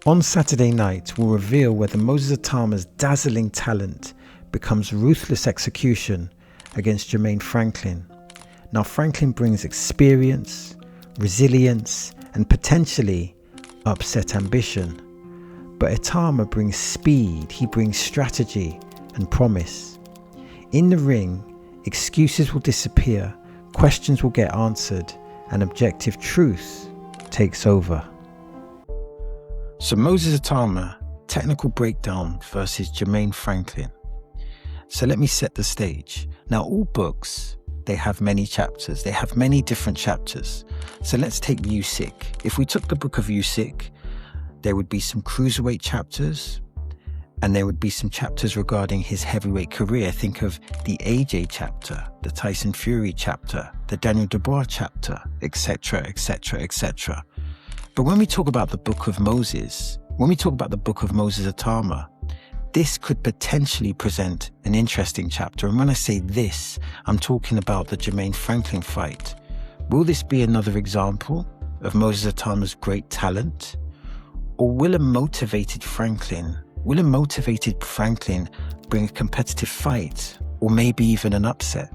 On Saturday night, we'll reveal whether Moses Itauma's dazzling talent becomes ruthless execution against Jermaine Franklin. Now, Franklin brings experience, resilience, and potentially upset ambition. But Itauma brings speed, he brings strategy and promise. In the ring, excuses will disappear, questions will get answered, and objective truth takes over. So Moses Itauma, technical breakdown versus Jermaine Franklin. So let me set the stage. Now, all books, they have many chapters. They have many different chapters. So let's take Usyk. If we took the book of Usyk, there would be some cruiserweight chapters, and there would be some chapters regarding his heavyweight career. Think of the AJ chapter, the Tyson Fury chapter, the Daniel Dubois chapter, etc., etc., etc. But when we talk about the book of Moses, when we talk about the book of Moses Itauma, this could potentially present an interesting chapter. And when I say this, I'm talking about the Jermaine Franklin fight. Will this be another example of Moses Itauma's great talent? Or will a motivated Franklin bring a competitive fight, or maybe even an upset?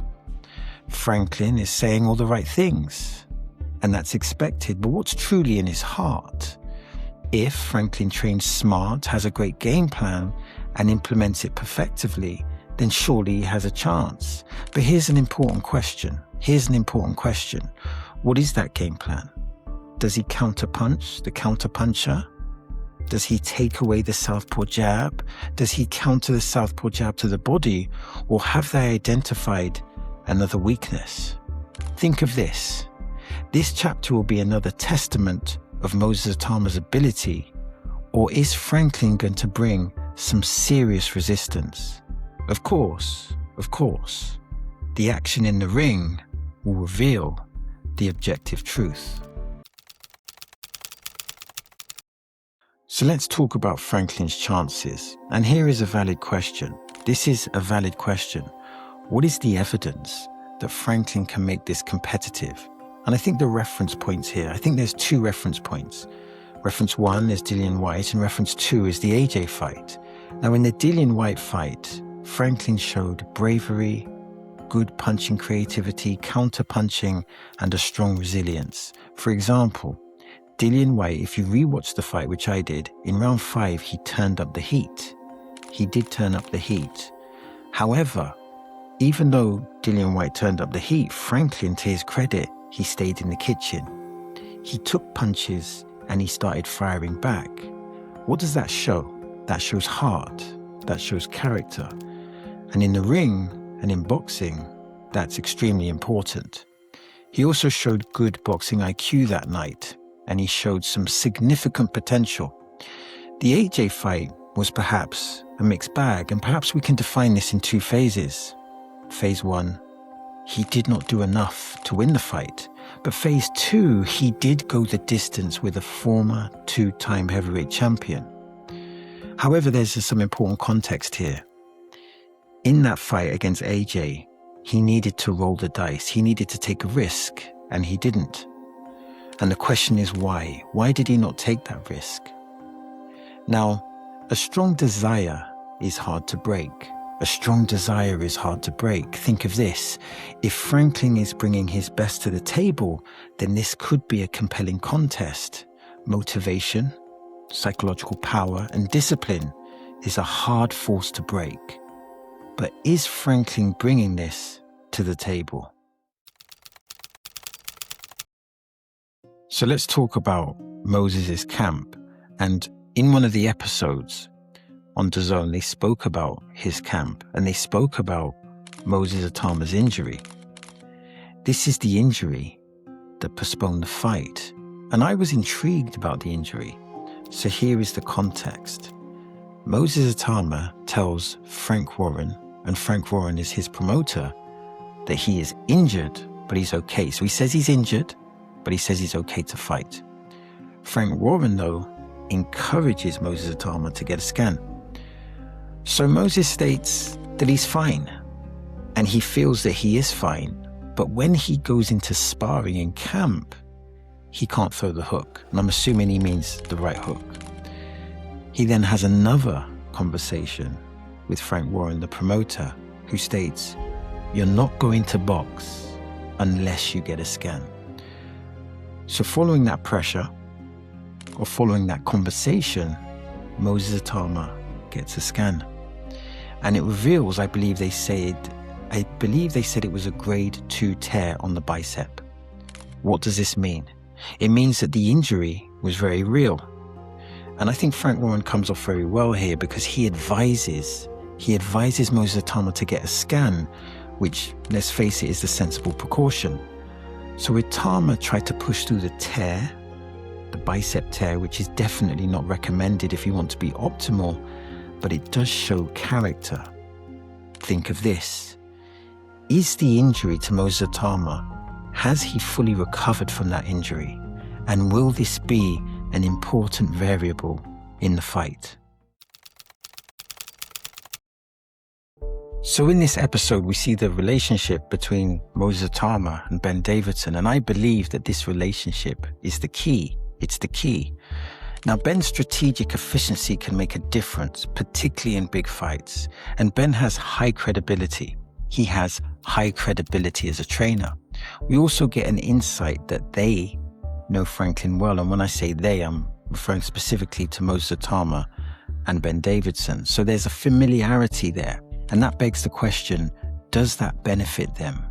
Franklin is saying all the right things, and that's expected, but what's truly in his heart? If Franklin trains smart, has a great game plan, and implements it perfectively, then surely he has a chance. But here's an important question. What is that game plan? Does he counterpunch the counterpuncher? Does he take away the southpaw jab? Does he counter the southpaw jab to the body? Or have they identified another weakness? Think of this. This chapter will be another testament of Moses Itauma's ability. Or is Franklin going to bring some serious resistance? Of course, the action in the ring will reveal the objective truth. So let's talk about Franklin's chances. And here is a valid question. This is a valid question. What is the evidence that Franklin can make this competitive? And I think the reference points here, I think there's two reference points. Reference 1 is Dillian Whyte and reference 2 is the AJ fight. Now in the Dillian Whyte fight, Franklin showed bravery, good punching creativity, counter-punching, and a strong resilience. For example, Dillian Whyte, if you rewatch the fight, which I did, in round 5, he turned up the heat. He did turn up the heat. However, even though Dillian Whyte turned up the heat, Franklin, to his credit, he stayed in the kitchen. He took punches and he started firing back. What does that show? That shows heart. That shows character. And in the ring and in boxing, that's extremely important. He also showed good boxing IQ that night, and he showed some significant potential. The AJ fight was perhaps a mixed bag, and perhaps we can define this in 2 phases. Phase 1, he did not do enough to win the fight. But phase 2, he did go the distance with a former 2-time heavyweight champion. However, there's some important context here. In that fight against AJ, he needed to roll the dice. He needed to take a risk, and he didn't. And the question is why? Why did he not take that risk? Now, a strong desire is hard to break. A strong desire is hard to break. Think of this. If Franklin is bringing his best to the table, then this could be a compelling contest. Motivation, psychological power, and discipline is a hard force to break. But is Franklin bringing this to the table? So let's talk about Moses' camp. And in one of the episodes on DAZN, they spoke about his camp and they spoke about Moses Itauma's injury. This is the injury that postponed the fight. And I was intrigued about the injury. So here is the context. Moses Itauma tells Frank Warren, and Frank Warren is his promoter, that he is injured, but he's okay. So he says he's injured, but he says he's okay to fight. Frank Warren, though, encourages Moses Itauma to get a scan. So Moses states that he's fine, and he feels that he is fine, but when he goes into sparring in camp, he can't throw the hook, and I'm assuming he means the right hook. He then has another conversation with Frank Warren, the promoter, who states, "You're not going to box unless you get a scan." So following that pressure, or following that conversation, Moses Itauma gets a scan. And it reveals, I believe they said it was a grade 2 tear on the bicep. What does this mean? It means that the injury was very real. And I think Frank Warren comes off very well here, because he advises Moses Itauma to get a scan, which, let's face it, is the sensible precaution. So Itauma tried to push through the tear, the bicep tear, which is definitely not recommended if you want to be optimal, but it does show character. Think of this. Is the injury to Moses Itauma, has he fully recovered from that injury? And will this be an important variable in the fight? So in this episode, we see the relationship between Moses Itauma and Benm Davidson, and I believe that this relationship is the key. It's the key. Now, Ben's strategic efficiency can make a difference, particularly in big fights, and Ben has high credibility. He has high credibility as a trainer. We also get an insight that they know Franklin well, and when I say they, I'm referring specifically to Moses Itauma and Benm Davidson. So there's a familiarity there. And that begs the question, does that benefit them?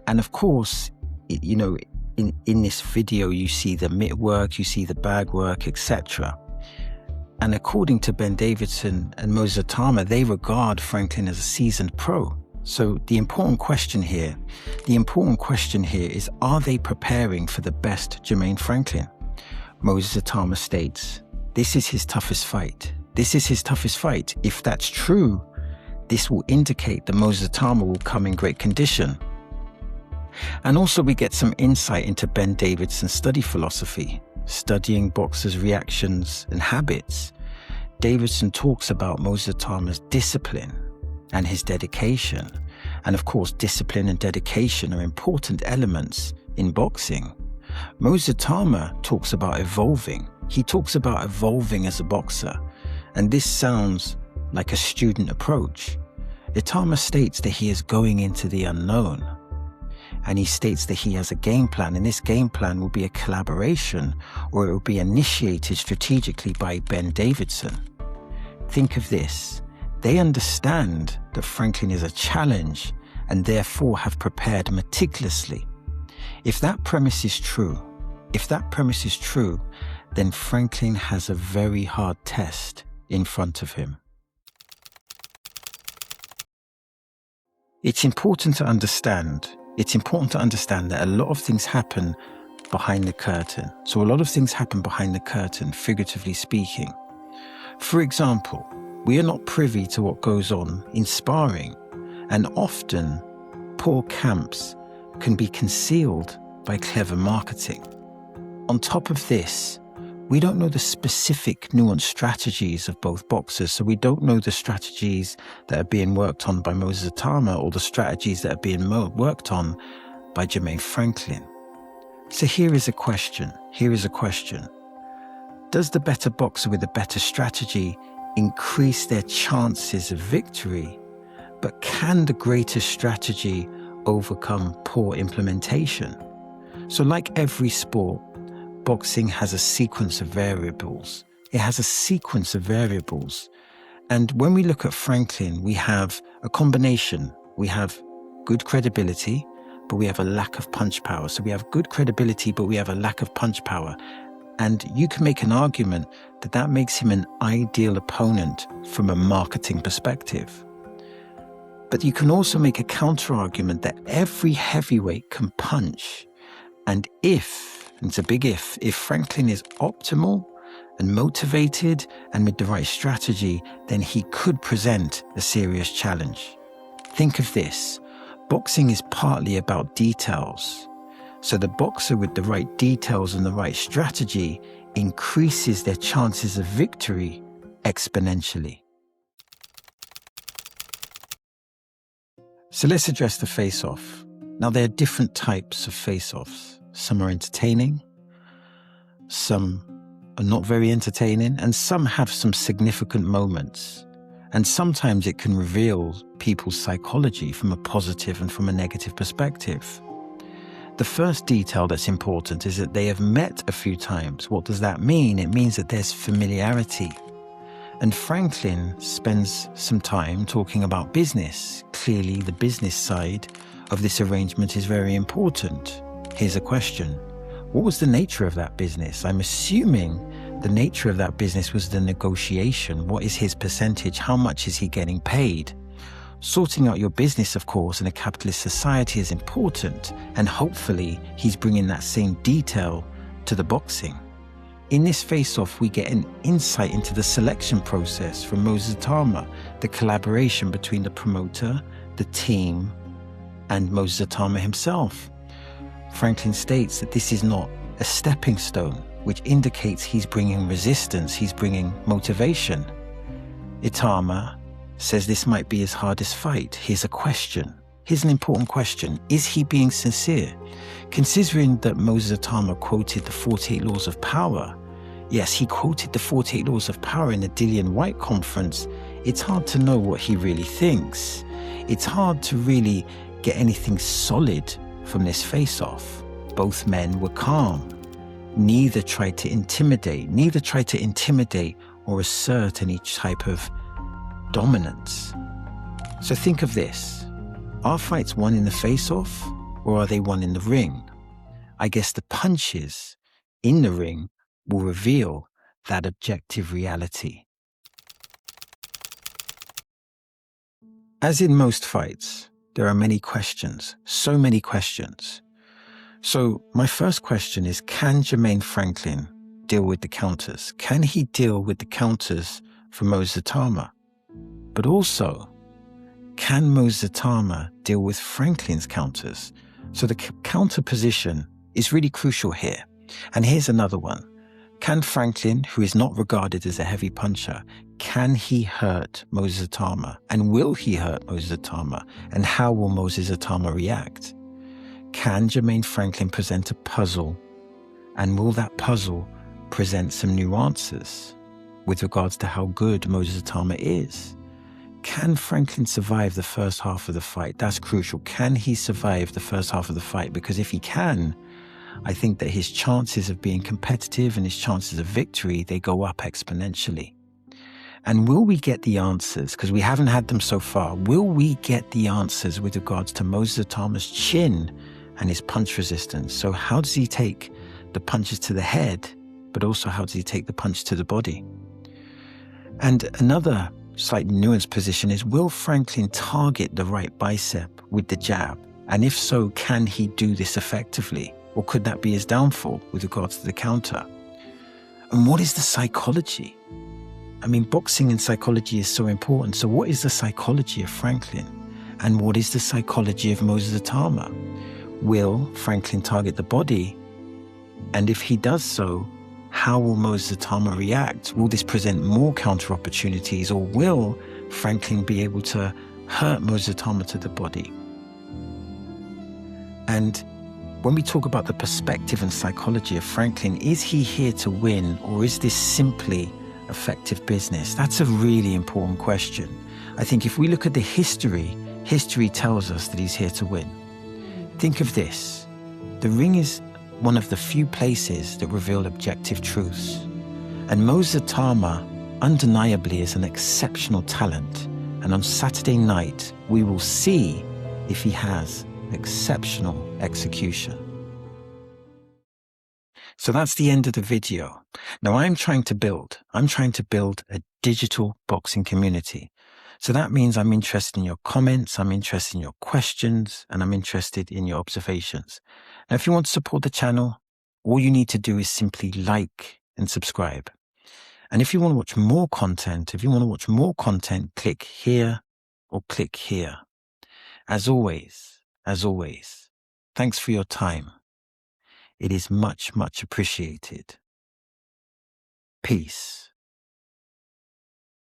And of course, in this video, you see the mitt work, you see the bag work, etc. And according to Benm Davidson and Moses Itauma, they regard Franklin as a seasoned pro. So the important question here is, are they preparing for the best Jermaine Franklin? Moses Itauma states, this is his toughest fight. This is his toughest fight. If that's true, this will indicate that Moses Itauma will come in great condition. And also we get some insight into Benm Davidson's study philosophy, studying boxers' reactions and habits. Davidson talks about Moses Itauma's discipline and his dedication. And of course, discipline and dedication are important elements in boxing. Moses Itauma talks about evolving. He talks about evolving as a boxer. And this sounds like a student approach. Itauma states that he is going into the unknown. And he states that he has a game plan, and this game plan will be a collaboration, or it will be initiated strategically by Benm Davidson. Think of this. They understand that Franklin is a challenge and therefore have prepared meticulously. If that premise is true, then Franklin has a very hard test in front of him. It's important to understand that a lot of things happen behind the curtain. So a lot of things happen behind the curtain, figuratively speaking. For example, we are not privy to what goes on in sparring, and often poor camps can be concealed by clever marketing. On top of this, we don't know the specific nuanced strategies of both boxers, so we don't know the strategies that are being worked on by Moses Itauma or the strategies that are being worked on by Jermaine Franklin. So here is a question. Does the better boxer with a better strategy increase their chances of victory? But can the greatest strategy overcome poor implementation? So like every sport, boxing has a sequence of variables. And when we look at Franklin, we have a combination. We have good credibility, but we have a lack of punch power. So we have good credibility, but we have a lack of punch power. And you can make an argument that that makes him an ideal opponent from a marketing perspective. But you can also make a counter argument that every heavyweight can punch. And it's a big if Franklin is optimal and motivated and with the right strategy, then he could present a serious challenge. Think of this. Boxing is partly about details. So the boxer with the right details and the right strategy increases their chances of victory exponentially. So let's address the face-off. Now, there are different types of face-offs. Some are entertaining, some are not very entertaining, and some have some significant moments. And sometimes it can reveal people's psychology from a positive and from a negative perspective. The first detail that's important is that they have met a few times. What does that mean? It means that there's familiarity. And Franklin spends some time talking about business. Clearly, the business side of this arrangement is very important. Here's a question. What was the nature of that business? I'm assuming the nature of that business was the negotiation. What is his percentage? How much is he getting paid? Sorting out your business, of course, in a capitalist society is important, and hopefully he's bringing that same detail to the boxing. In this face-off, we get an insight into the selection process from Moses Itauma, the collaboration between the promoter, the team, and Moses Itauma himself. Franklin states that this is not a stepping stone, which indicates he's bringing resistance, he's bringing motivation. Itauma says this might be his hardest fight. Here's a question. Here's an important question. Is he being sincere? Considering that Moses Itauma quoted the 48 Laws of Power, yes, he quoted the 48 Laws of Power in the Dillian White Conference, it's hard to know what he really thinks. It's hard to really get anything solid from this face-off. Both men were calm. Neither tried to intimidate or assert any type of dominance. So think of this. Are fights won in the face-off, or are they won in the ring? I guess the punches in the ring will reveal that objective reality. As in most fights, there are many questions, so many questions. So my first question is, can Jermaine Franklin deal with the counters? Can he deal with the counters from Moses Itauma? But also, can Moses Itauma deal with Franklin's counters? So the counter position is really crucial here. And here's another one. Can Franklin, who is not regarded as a heavy puncher, can he hurt Moses Itauma? And will he hurt Moses Itauma? And how will Moses Itauma react? Can Jermaine Franklin present a puzzle? And will that puzzle present some new answers with regards to how good Moses Itauma is? Can Franklin survive the first half of the fight? That's crucial. Can he survive the first half of the fight? Because if he can, I think that his chances of being competitive and his chances of victory, they go up exponentially. And will we get the answers? Because we haven't had them so far. Will we get the answers with regards to Moses Itauma's chin and his punch resistance? So how does he take the punches to the head, but also how does he take the punch to the body? And another slightly nuanced position is, will Franklin target the right bicep with the jab? And if so, can he do this effectively? Or could that be his downfall with regards to the counter? And what is the psychology? I mean, boxing and psychology is so important. So what is the psychology of Franklin? And what is the psychology of Moses Itauma? Will Franklin target the body? And if he does so, how will Moses Itauma react? Will this present more counter opportunities, or will Franklin be able to hurt Moses Itauma to the body? And when we talk about the perspective and psychology of Franklin, is he here to win, or is this simply effective business? That's a really important question. I think if we look at the history tells us that he's here to win. Think of this. The ring is one of the few places that reveal objective truths. And Moses Itauma undeniably is an exceptional talent. And on Saturday night, we will see if he has exceptional execution. So that's the end of the video. Now I'm trying to build a digital boxing community. So that means I'm interested in your comments, I'm interested in your questions, and I'm interested in your observations. Now, if you want to support the channel, all you need to do is simply like and subscribe. And if you want to watch more content, click here or click here. As always, thanks for your time. It is much, much appreciated. Peace.